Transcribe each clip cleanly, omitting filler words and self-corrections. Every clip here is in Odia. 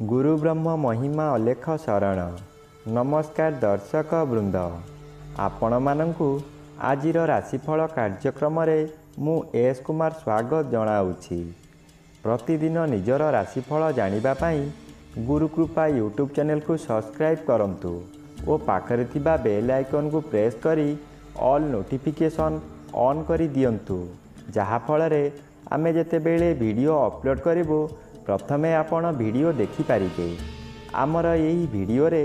गुरु ब्रह्म महिमा अलेख शरण। नमस्कार दर्शक वृंद, आपण मानंकु आजिर राशिफल कार्यक्रम मु एस कुमार स्वागत जनाऊँगी। प्रतिदिन निजर राशिफल जानिबा पाई गुरुकृपा यूट्यूब चैनल को सब्सक्राइब करंतु और पाखरे थिबा बेल आइकन को प्रेस करी ऑल नोटिफिकेशन ऑन करी दियंतु, जहा फଳରେ आमे जेतेबेले वीडियो अपलोड करिवो प्रथमे आपण वीडियो देखि पारिबे। आमर यही वीडियो रे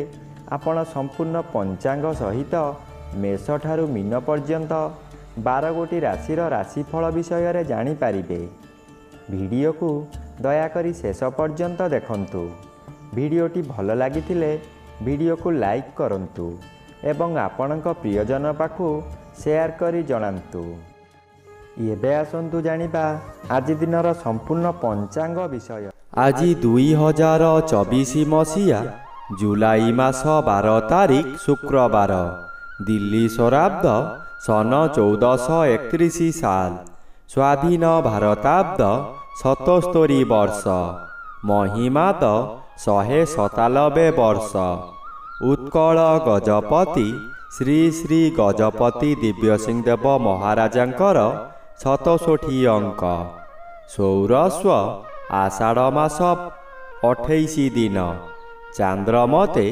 आपण संपूर्ण पंचांग सहित मेष ठारू मीन पर्यंत 12 गोटी राशिर राशिफल विषय रे जानि पारिबे। वीडियो को दयाकरी शेष पर्यंत देखंतु। वीडियोटी भल लागिथिले वीडियो को लाइक करंतु एवं आपणक प्रियजन पाखु शेयर करी जणांतु। एबे आसंतु जानिबा आज दिनर संपूर्ण पंचांग विषय। आज 2024 मसीहा जुलाई मास 12 तारिख शुक्रवार, दिल्ली शराब्द सन 1431 साल, स्वाधीन भारताब्द 77 वर्ष, महिमाद 197 वर्ष। उत्कल गजपति श्री श्री गजपति दिव्यसिंहदेव महाराजांकर 67 अंक। सौरस्व आषाढ़ मास 28 दिन, चांद्रमते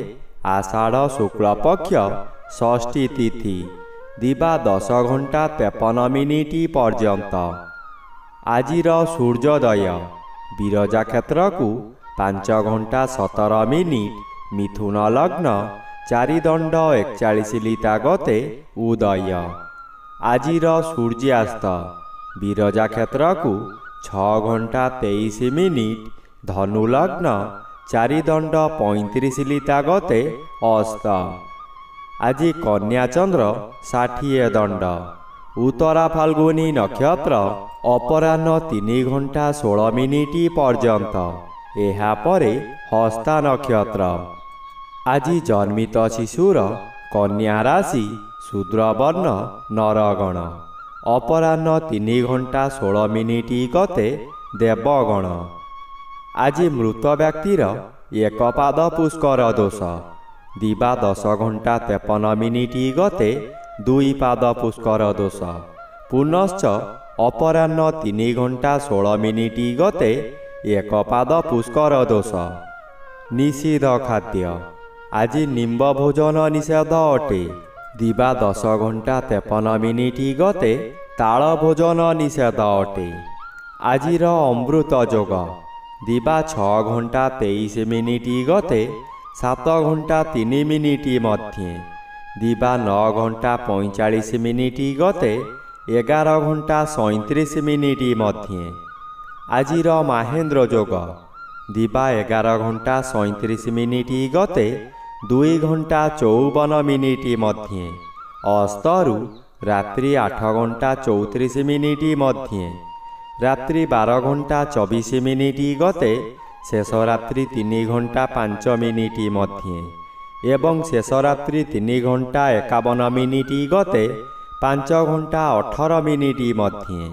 आषाढ़ शुक्ल पक्ष षष्ठी तिथि, दिवा 10 घंटा 53 मिनिट पर्यंत। आजिर सूर्योदय विरजा क्षेत्र को 5 घंटा 17 मिनिट, मिथुन लग्न 4 दंड 41 लिता गते उदय। आजिर सूर्यास्त विरजा क्षेत्र को 6 घंटा 23 मिनिट, धनु लग्न 4 दंड 35 लिता गते अस्त। आज कन्या चंद्र 60 दंड, उत्तरा फाल्गुनी नक्षत्र अपराह्न 3 घंटा 16 मिनिट पर्यंत, एहापरे हस्ता नक्षत्र। आज जन्मित शिशुर कन्या राशि शूद्रवर्ण नरगण, अपराह्न 3 घंटा 16 मिनिट गते देवगण। आज मृत व्यक्तिर 1 पाद पुष्कर दोष, दिवा 10 घंटा 53 मिनिट गते 2 पाद पुष्कर दोष, पुनश्च अपराह्न 3 घंटा 16 मिनिट गते 1 पाद पुष्कर दोष। निषिद्ध खाद्य आज निम्ब भोजन निषेध अटे, दिवा 10 घंटा 53 मिनिट गते ताल भोजन निषेध अटे। आजिर अमृत जोग दिवा 6 घंटा 23 मिनिट गते 7 घंटा 3 मिनिट मध्य, दिवा 9 घंटा 45 मिनिट गते 11 घंटा 37 मिनिट मध्य। आजिर महेन्द्र जोग दिवा 11 घंटा 37 मिनिट गते 2 घंटा 54 मिनिट मध्य, अस्तरु रात्रि 8 घंटा 34 मिनिट मध्य, रात्रि 12 घंटा 24 मिनिट गते शेष रात्रि 3 घंटा 5 मिनिट मध्य एवं शेष रात्रि 3 घंटा 51 मिनिट गते 5 घंटा 18 मिनिट मध्य।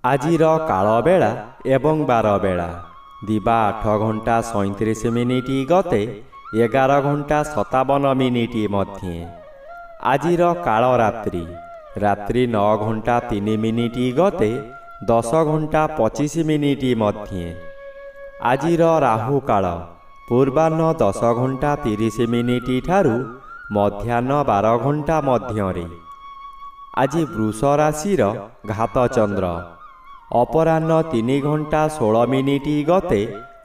आजिर काल बेला एवं बार बेला दिवा 8 घंटा 37 मिनिट गते 11 घंटा 57 मिनिट मध्य। आजिर काल रात्रि रात्रि 9 घंटा 3 मिनिट गते 10 घंटा 25 मिनिट मध्य। आजिर राहु काल पूर्वाह्न 10 घंटा 30 मिनिट ठारू मध्याह्न 12 घंटा मध्य। आज वृष राशिर घात चंद्र अपराह्न 3 घंटा 16 मिनिट गते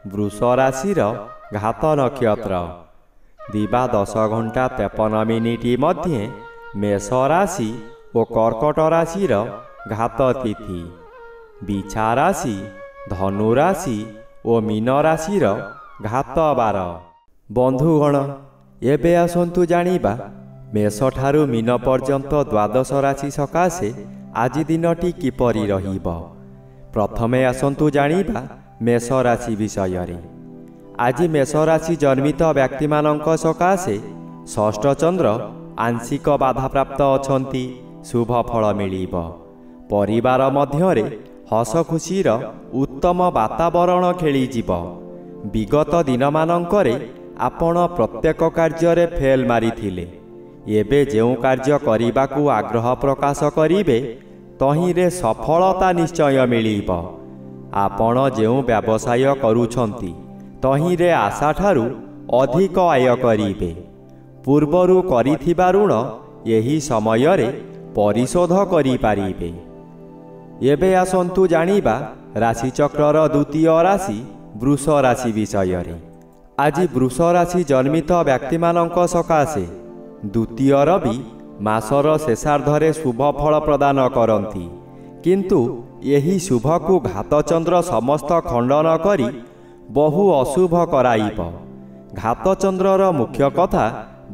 वृष राशिर घात नक्षत्र, दिवा 10 घंटा 53 मिनिट मध्य मेष राशि और कर्कट राशिर घात तिथि। बिछा राशि धनु राशि और मीन राशिर घात बार। बंधुगण एबे आसंतु जानिबा मेष ठारू मीन पर्यंत 12 राशि सकाशे आज दिनटी किपरि रहिब। प्रथमे आसंतु जानिबा मेष राशि विषय रे। आज मेष राशि जन्मित व्यक्ति मानक सकाशे षष्ठ चंद्र आंशिक बाधा प्राप्त अछंती, शुभ फल मिलिब। परिवार मध्यरे हस खुशीर उत्तम वातावरण खेलीजिब। ବିଗତ ଦିନମାନଙ୍କରେ ଆପଣ ପ୍ରତ୍ୟେକ କାର୍ଯ୍ୟରେ ଫେଲ୍ ମାରିଥିଲେ। ଏବେ ଯେଉଁ କାର୍ଯ୍ୟ କରିବାକୁ ଆଗ୍ରହ ପ୍ରକାଶ କରିବେ ତହିଁରେ ସଫଳତା ନିଶ୍ଚୟ ମିଳିବ। ଆପଣ ଯେଉଁ ବ୍ୟବସାୟ କରୁଛନ୍ତି ତହିଁରେ ଆଶାଠାରୁ ଅଧିକ ଆୟ କରିବେ। ପୂର୍ବରୁ କରିଥିବା ଋଣ ଏହି ସମୟରେ ପରିଶୋଧ କରିପାରିବେ। ଏବେ ଆସନ୍ତୁ ଜାଣିବା ରାଶିଚକ୍ରର ଦ୍ୱିତୀୟ ରାଶି ବୃଷ ରାଶି ବିଷୟରେ। ଆଜି ବୃଷ ରାଶି ଜନ୍ମିତ ବ୍ୟକ୍ତିମାନଙ୍କ ସକାଶେ ଦ୍ୱିତୀୟ ରବି ମାସର ଶେଷାର୍ଦ୍ଧରେ ଶୁଭ ଫଳ ପ୍ରଦାନ କରନ୍ତି, କିନ୍ତୁ ଏହି ଶୁଭକୁ ଘାତଚନ୍ଦ୍ର ସମସ୍ତ ଖଣ୍ଡନ କରି ବହୁ ଅଶୁଭ କରାଇବ। ଘାତଚନ୍ଦ୍ରର ମୁଖ୍ୟ କଥା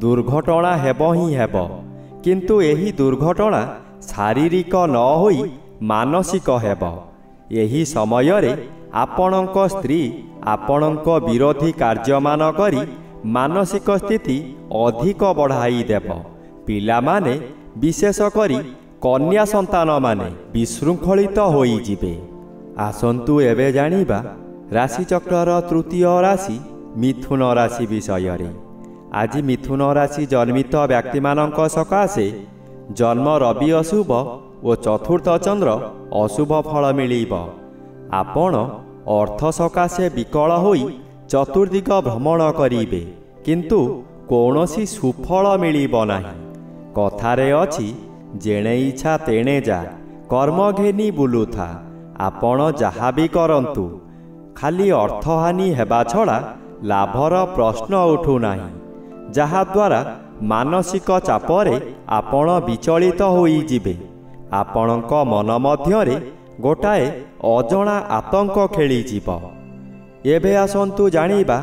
ଦୁର୍ଘଟଣା ହେବ ହିଁ ହେବ, କିନ୍ତୁ ଏହି ଦୁର୍ଘଟଣା ଶାରୀରିକ ନ ହୋଇ ମାନସିକ ହେବ। ଏହି ସମୟରେ ଆପଣଙ୍କ ସ୍ତ୍ରୀ ଆପଣଙ୍କ ବିରୋଧୀ କାର୍ଯ୍ୟମାନ କରି ମାନସିକ ସ୍ଥିତି ଅଧିକ ବଢ଼ାଇ ଦେବ। ପିଲାମାନେ ବିଶେଷ କରି କନ୍ୟା ସନ୍ତାନମାନେ ବିଶୃଙ୍ଖଳିତ ହୋଇଯିବେ। ଆସନ୍ତୁ ଏବେ ଜାଣିବା ରାଶିଚକ୍ରର ତୃତୀୟ ରାଶି ମିଥୁନ ରାଶି ବିଷୟରେ। ଆଜି ମିଥୁନ ରାଶି ଜନ୍ମିତ ବ୍ୟକ୍ତିମାନଙ୍କ ସକାଶେ ଜନ୍ମ ରବି ଅଶୁଭ ଓ ଚତୁର୍ଥ ଚନ୍ଦ୍ର ଅଶୁଭ ଫଳ ମିଳିବ। ଆପଣ ଅର୍ଥ ସକାଶେ ବିକଳ ହୋଇ ଚତୁର୍ଦିଗ ଭ୍ରମଣ କରିବେ, କିନ୍ତୁ କୌଣସି ସୁଫଳ ମିଳିବ ନାହିଁ। କଥାରେ ଅଛି, ଯେଣେ ଇଚ୍ଛା ତେଣେ ଯା, କର୍ମ ଘେନି ବୁଲୁଥା। ଆପଣ ଯାହା ବି କରନ୍ତୁ, ଖାଲି ଅର୍ଥହାନି ହେବା ଛଡ଼ା ଲାଭର ପ୍ରଶ୍ନ ଉଠୁନାହିଁ, ଯାହାଦ୍ୱାରା ମାନସିକ ଚାପରେ ଆପଣ ବିଚଳିତ ହୋଇଯିବେ। ଆପଣଙ୍କ ମନ ମଧ୍ୟରେ ଗୋଟାଏ ଅଜଣା ଆତଙ୍କ ଖେଳିଯିବ। ଏବେ ଆସନ୍ତୁ ଜାଣିବା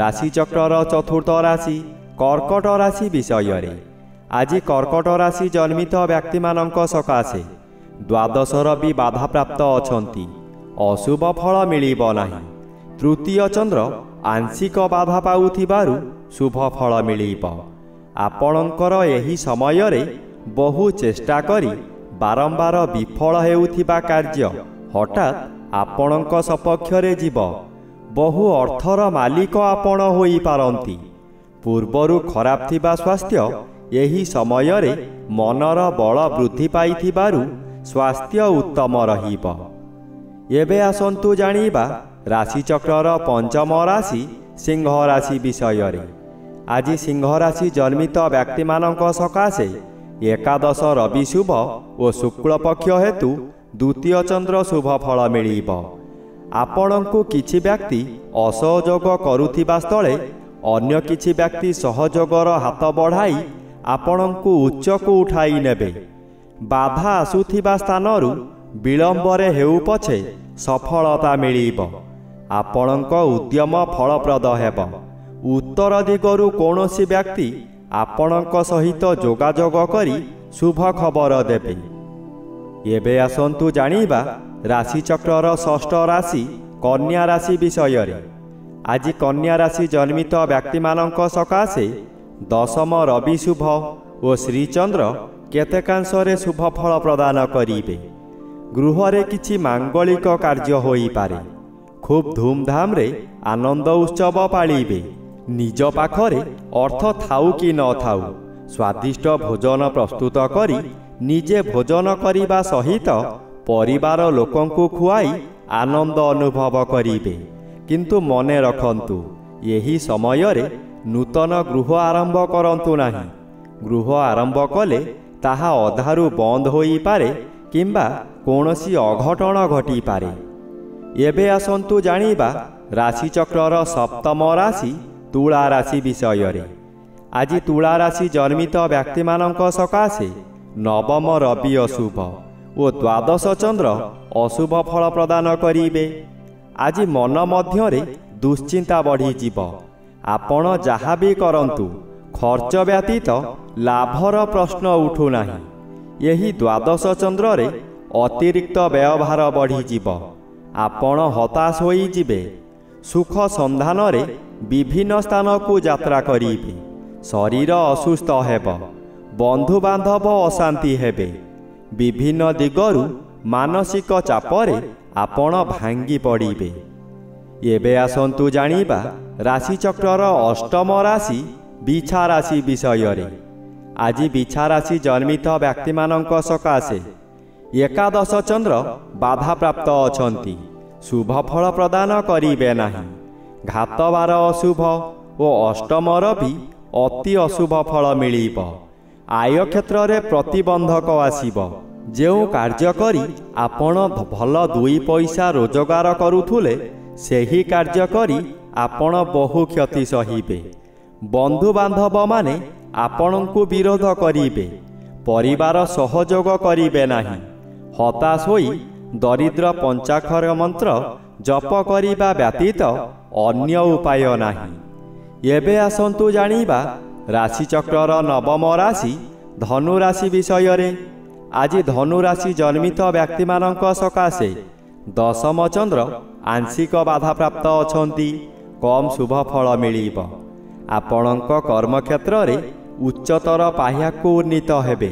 ରାଶିଚକ୍ରର ଚତୁର୍ଥ ରାଶି କର୍କଟ ରାଶି ବିଷୟରେ। ଆଜି କର୍କଟ ରାଶି ଜନ୍ମିତ ବ୍ୟକ୍ତିମାନଙ୍କ ସକାଶେ ଦ୍ୱାଦଶ ରବି ବାଧାପ୍ରାପ୍ତ ଅଛନ୍ତି, ଅଶୁଭ ଫଳ ମିଳିବ ନାହିଁ। ତୃତୀୟ ଚନ୍ଦ୍ର ଆଂଶିକ ବାଧା ପାଉଥିବାରୁ ଶୁଭ ଫଳ ମିଳିବ। ଆପଣଙ୍କର ଏହି ସମୟରେ ବହୁ ଚେଷ୍ଟା କରି ବାରମ୍ବାର ବିଫଳ ହେଉଥିବା କାର୍ଯ୍ୟ ହଠାତ୍ ଆପଣଙ୍କ ସପକ୍ଷରେ ଯିବ। ବହୁ ଅର୍ଥର ମାଲିକ ଆପଣ ହୋଇପାରନ୍ତି। ପୂର୍ବରୁ ଖରାପ ଥିବା ସ୍ୱାସ୍ଥ୍ୟ ଏହି ସମୟରେ ମନର ବଳ ବୃଦ୍ଧି ପାଇଥିବାରୁ ସ୍ୱାସ୍ଥ୍ୟ ଉତ୍ତମ ରହିବ। ଏବେ ଆସନ୍ତୁ ଜାଣିବା ରାଶିଚକ୍ରର ପଞ୍ଚମ ରାଶି ସିଂହ ରାଶି ବିଷୟରେ। ଆଜି ସିଂହ ରାଶି ଜନ୍ମିତ ବ୍ୟକ୍ତିମାନଙ୍କ ସକାଶେ ଏକାଦଶ ରବି ଶୁଭ ଓ ଶୁକ୍ଳପକ୍ଷ ହେତୁ ଦ୍ୱିତୀୟ ଚନ୍ଦ୍ର ଶୁଭ ଫଳ ମିଳିବ। ଆପଣଙ୍କୁ କିଛି ବ୍ୟକ୍ତି ଅସହଯୋଗ କରୁଥିବା ସ୍ଥଳେ ଅନ୍ୟ କିଛି ବ୍ୟକ୍ତି ସହଯୋଗର ହାତ ବଢ଼ାଇ ଆପଣଙ୍କୁ ଉଚ୍ଚକୁ ଉଠାଇ ନେବେ। ବାଧା ଆସୁଥିବା ସ୍ଥାନରୁ ବିଳମ୍ବରେ ହେଉ ପଛେ ସଫଳତା ମିଳିବ। ଆପଣଙ୍କ ଉଦ୍ୟମ ଫଳପ୍ରଦ ହେବ। ଉତ୍ତର ଦିଗରୁ କୌଣସି ବ୍ୟକ୍ତି ଆପଣଙ୍କ ସହିତ ଯୋଗାଯୋଗ କରି ଶୁଭ ଖବର ଦେବେ। ଏବେ ଆସନ୍ତୁ ଜାଣିବା ରାଶିଚକ୍ରର ଷଷ୍ଠ ରାଶି କନ୍ୟା ରାଶି ବିଷୟରେ। ଆଜି କନ୍ୟା ରାଶି ଜନ୍ମିତ ବ୍ୟକ୍ତିମାନଙ୍କ ସକାଶେ ଦଶମ ରବି ଶୁଭ ଓ ଶ୍ରୀଚନ୍ଦ୍ର କେତେକାଂଶରେ ଶୁଭ ଫଳ ପ୍ରଦାନ କରିବେ। ଗୃହରେ କିଛି ମାଙ୍ଗଳିକ କାର୍ଯ୍ୟ ହୋଇପାରେ। ଖୁବ୍ ଧୁମଧାମରେ ଆନନ୍ଦ ଉତ୍ସବ ପାଳିବେ। ନିଜ ପାଖରେ ଅର୍ଥ ଥାଉ କି ନଥାଉ ସ୍ୱାଦିଷ୍ଟ ଭୋଜନ ପ୍ରସ୍ତୁତ କରି ନିଜେ ଭୋଜନ କରିବା ସହିତ ପରିବାର ଲୋକଙ୍କୁ ଖୁଆଇ ଆନନ୍ଦ ଅନୁଭବ କରିବେ। କିନ୍ତୁ ମନେ ରଖନ୍ତୁ, ଏହି ସମୟରେ ନୂତନ ଗୃହ ଆରମ୍ଭ କରନ୍ତୁ ନାହିଁ। ଗୃହ ଆରମ୍ଭ କଲେ ତାହା ଅଧାରୁ ବନ୍ଦ ହୋଇପାରେ କିମ୍ବା କୌଣସି ଅଘଟଣ ଘଟିପାରେ। ଏବେ ଆସନ୍ତୁ ଜାଣିବା ରାଶିଚକ୍ରର ସପ୍ତମ ରାଶି ତୁଳା ରାଶି ବିଷୟରେ। ଆଜି ତୁଳା ରାଶି ଜନ୍ମିତ ବ୍ୟକ୍ତିମାନଙ୍କ ସକାଶେ ନବମ ରବି ଅଶୁଭ ଓ ଦ୍ୱାଦଶ ଚନ୍ଦ୍ର ଅଶୁଭ ଫଳ ପ୍ରଦାନ କରିବେ। ଆଜି ମନ ମଧ୍ୟରେ ଦୁଶ୍ଚିନ୍ତା ବଢ଼ିଯିବ। ଆପଣ ଯାହା ବି କରନ୍ତୁ, ଖର୍ଚ୍ଚ ବ୍ୟତୀତ ଲାଭର ପ୍ରଶ୍ନ ଉଠୁନାହିଁ। ଏହି ଦ୍ୱାଦଶ ଚନ୍ଦ୍ରରେ ଅତିରିକ୍ତ ବ୍ୟୟଭାର ବଢ଼ିଯିବ। ଆପଣ ହତାଶ ହୋଇଯିବେ। ସୁଖ ସନ୍ଧାନରେ ବିଭିନ୍ନ ସ୍ଥାନକୁ ଯାତ୍ରା କରିବେ। ଶରୀର ଅସୁସ୍ଥ ହେବ। ବନ୍ଧୁବାନ୍ଧବ ଅଶାନ୍ତି ହେବେ। ବିଭିନ୍ନ ଦିଗରୁ ମାନସିକ ଚାପରେ ଆପଣ ଭାଙ୍ଗି ପଡ଼ିବେ। ଏବେ ଆସନ୍ତୁ ଜାଣିବା ରାଶିଚକ୍ରର ଅଷ୍ଟମ ରାଶି ବିଛା ରାଶି ବିଷୟରେ। ଆଜି ବିଛା ରାଶି ଜନ୍ମିତ ବ୍ୟକ୍ତିମାନଙ୍କ ସକାଶେ ଏକାଦଶ ଚନ୍ଦ୍ର ବାଧାପ୍ରାପ୍ତ ଅଛନ୍ତି। ଶୁଭ ଫଳ ପ୍ରଦାନ କରିବେ ନାହିଁ। ଘାତବାର ଅଶୁଭ ଓ ଅଷ୍ଟମର ବି ଅତି ଅଶୁଭ ଫଳ ମିଳିବ। ଆୟ କ୍ଷେତ୍ରରେ ପ୍ରତିବନ୍ଧକ ଆସିବ। ଯେଉଁ କାର୍ଯ୍ୟ କରି ଆପଣ ଭଲ 2 ପଇସା ରୋଜଗାର କରୁଥିଲେ, ସେହି କାର୍ଯ୍ୟ କରି ଆପଣ ବହୁ କ୍ଷତି ସହିବେ। ବନ୍ଧୁବାନ୍ଧବମାନେ ଆପଣଙ୍କୁ ବିରୋଧ କରିବେ। ପରିବାର ସହଯୋଗ କରିବେ ନାହିଁ। ହତାଶ ହୋଇ ଦରିଦ୍ର ପଞ୍ଚାକ୍ଷର ମନ୍ତ୍ର ଜପ କରିବା ବ୍ୟତୀତ ଅନ୍ୟ ଉପାୟ ନାହିଁ। ଏବେ ଆସନ୍ତୁ ଜାଣିବା ରାଶିଚକ୍ରର ନବମ ରାଶି ଧନୁ ରାଶି ବିଷୟରେ। ଆଜି ଧନୁ ରାଶି ଜନ୍ମିତ ବ୍ୟକ୍ତିମାନଙ୍କ ସକାଶେ ଦଶମ ଚନ୍ଦ୍ର ଆଂଶିକ ବାଧାପ୍ରାପ୍ତ ଅଛନ୍ତି। କମ୍ ଶୁଭ ଫଳ ମିଳିବ। ଆପଣଙ୍କ କର୍ମକ୍ଷେତ୍ରରେ ଉଚ୍ଚତର ପାହ୍ୟାକୁ ଉନ୍ନୀତ ହେବେ।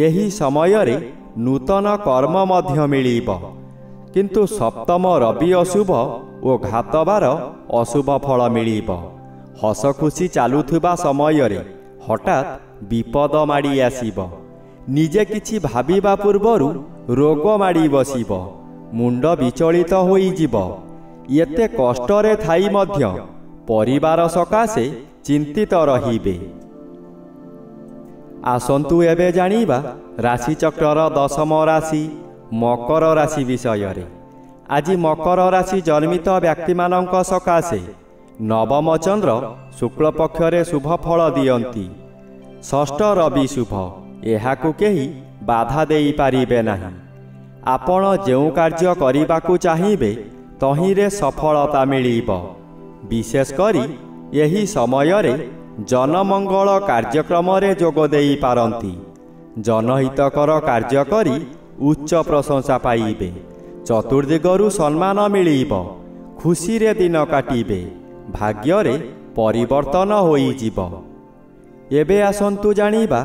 ଏହି ସମୟରେ ନୂତନ କର୍ମ ମଧ୍ୟ ମିଳିବ। କିନ୍ତୁ ସପ୍ତମ ରବି ଅଶୁଭ ଓ ଘାତବାର ଅଶୁଭ ଫଳ ମିଳିବ। ହସ ଖୁସି ଚାଲୁଥିବା ସମୟରେ ହଠାତ୍ ବିପଦ ମାଡ଼ି ଆସିବ। ନିଜେ କିଛି ଭାବିବା ପୂର୍ବରୁ ରୋଗ ମାଡ଼ି ବସିବ। ମୁଣ୍ଡ ବିଚଳିତ ହୋଇଯିବ। ଏତେ କଷ୍ଟରେ ଥାଇ ମଧ୍ୟ ପରିବାର ସକାଶେ ଚିନ୍ତିତ ରହିବେ। ଆସନ୍ତୁ ଏବେ ଜାଣିବା ରାଶିଚକ୍ରର ଦଶମ ରାଶି ମକର ରାଶି ବିଷୟରେ। ଆଜି ମକର ରାଶି ଜନ୍ମିତ ବ୍ୟକ୍ତିମାନଙ୍କ ସକାଶେ ନବମ ଚନ୍ଦ୍ର ଶୁକ୍ଳପକ୍ଷରେ ଶୁଭ ଫଳ ଦିଅନ୍ତି। ଷଷ୍ଠ ରବି ଶୁଭ। ଏହାକୁ କେହି ବାଧା ଦେଇପାରିବେ ନାହିଁ। ଆପଣ ଯେଉଁ କାର୍ଯ୍ୟ କରିବାକୁ ଚାହିଁବେ ତହିଁରେ ସଫଳତା ମିଳିବ। ବିଶେଷ କରି ଏହି ସମୟରେ ଜନମଙ୍ଗଳ କାର୍ଯ୍ୟକ୍ରମରେ ଯୋଗ ଦେଇପାରନ୍ତି। ଜନହିତକର କାର୍ଯ୍ୟ କରି ଉଚ୍ଚ ପ୍ରଶଂସା ପାଇବେ। ଚତୁର୍ଦିଗରୁ ସମ୍ମାନ ମିଳିବ। ଖୁସିରେ ଦିନ କାଟିବେ। ଭାଗ୍ୟରେ ପରିବର୍ତ୍ତନ ହୋଇଯିବ। ଏବେ ଆସନ୍ତୁ ଜାଣିବା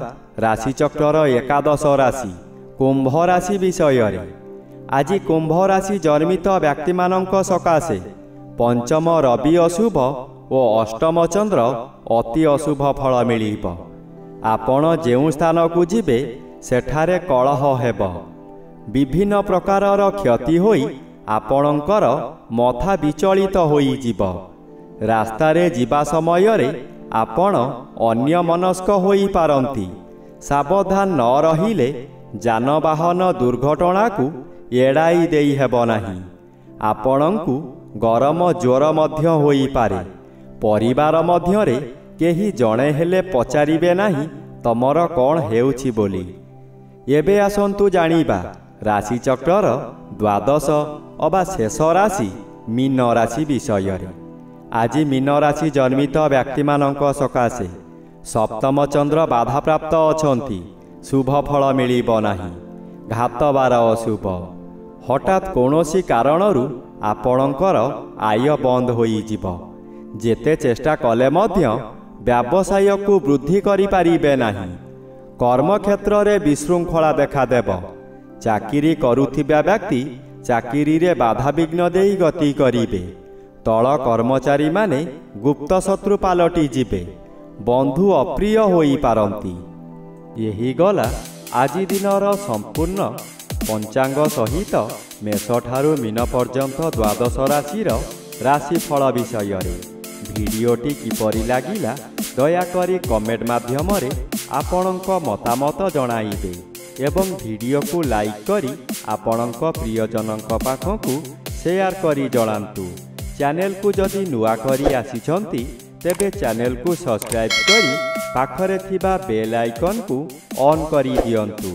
ରାଶିଚକ୍ରର ଏକାଦଶ ରାଶି କୁମ୍ଭ ରାଶି ବିଷୟରେ। ଆଜି କୁମ୍ଭ ରାଶି ଜନ୍ମିତ ବ୍ୟକ୍ତିମାନଙ୍କ ସକାଶେ ପଞ୍ଚମ ରବି ଅଶୁଭ ଓ ଅଷ୍ଟମ ଚନ୍ଦ୍ର ଅତି ଅଶୁଭ ଫଳ ମିଳିବ। ଆପଣ ଯେଉଁ ସ୍ଥାନକୁ ଯିବେ ସେଠାରେ କଳହ ହେବ। ବିଭିନ୍ନ ପ୍ରକାରର କ୍ଷତି ହୋଇ ଆପଣଙ୍କର ମଥା ବିଚଳିତ ହୋଇଯିବ। ରାସ୍ତାରେ ଯିବା ସମୟରେ ଆପଣ ଅନ୍ୟମନସ୍କ ହୋଇପାରନ୍ତି। ସାବଧାନ ନ ରହିଲେ ଯାନବାହନ ଦୁର୍ଘଟଣାକୁ ଏଡ଼ାଇ ଦେଇ ହେବ ନାହିଁ। ଆପଣଙ୍କୁ ଗରମ ଜ୍ୱର ମଧ୍ୟ ହୋଇପାରେ। ପରିବାର ମଧ୍ୟରେ କେହି ଜଣେ ହେଲେ ପଚାରିବେ ନାହିଁ ତମର କ'ଣ ହେଉଛି ବୋଲି। ଏବେ ଆସନ୍ତୁ ଜାଣିବା ରାଶିଚକ୍ରର ଦ୍ୱାଦଶ ଅବା ଶେଷ ରାଶି ମୀନ ରାଶି ବିଷୟରେ। ଆଜି ମୀନ ରାଶି ଜନ୍ମିତ ବ୍ୟକ୍ତିମାନଙ୍କ ସକାଶେ ସପ୍ତମ ଚନ୍ଦ୍ର ବାଧାପ୍ରାପ୍ତ ଅଛନ୍ତି। ଶୁଭ ଫଳ ମିଳିବ ନାହିଁ। ଘାତବାର ଅଶୁଭ। ହଠାତ୍ କୌଣସି କାରଣରୁ ଆପଣଙ୍କର ଆୟ ବନ୍ଦ ହୋଇଯିବ। ଯେତେ ଚେଷ୍ଟା କଲେ ମଧ୍ୟ ବ୍ୟବସାୟକୁ ବୃଦ୍ଧି କରିପାରିବେ ନାହିଁ। କର୍ମକ୍ଷେତ୍ରରେ ବିଶୃଙ୍ଖଳା ଦେଖାଦେବ। ଚାକିରି କରୁଥିବା ବ୍ୟକ୍ତି ଚାକିରିରେ ବାଧାବିଘ୍ନ ଦେଇ ଗତି କରିବେ। ତଳ କର୍ମଚାରୀମାନେ ଗୁପ୍ତ ଶତ୍ରୁ ପାଲଟି ଯିବେ। ବନ୍ଧୁ ଅପ୍ରିୟ ହୋଇପାରନ୍ତି। ଏହି ଗଲା ଆଜି ଦିନର ସମ୍ପୂର୍ଣ୍ଣ ପଞ୍ଚାଙ୍ଗ ସହିତ ମେଷଠାରୁ ମୀନ ପର୍ଯ୍ୟନ୍ତ ଦ୍ୱାଦଶ ରାଶିର ରାଶିଫଳ ବିଷୟରେ। ଭିଡ଼ିଓଟି କିପରି ଲାଗିଲା ଦୟାକରି କମେଣ୍ଟ ମାଧ୍ୟମରେ ଆପଣଙ୍କ ମତାମତ ଜଣାଇବେ ଏବଂ ଭିଡ଼ିଓକୁ ଲାଇକ୍ କରି ଆପଣଙ୍କ ପ୍ରିୟଜନଙ୍କ ପାଖକୁ ସେୟାର କରି ଜଣାନ୍ତୁ। ଚ୍ୟାନେଲକୁ ଯଦି ନୂଆ କରି ଆସିଛନ୍ତି ତେବେ ଚ୍ୟାନେଲକୁ ସବସ୍କ୍ରାଇବ୍ କରି ପାଖରେ ଥିବା ବେଲ୍ ଆଇକନ୍କୁ ଅନ୍ କରି ଦିଅନ୍ତୁ।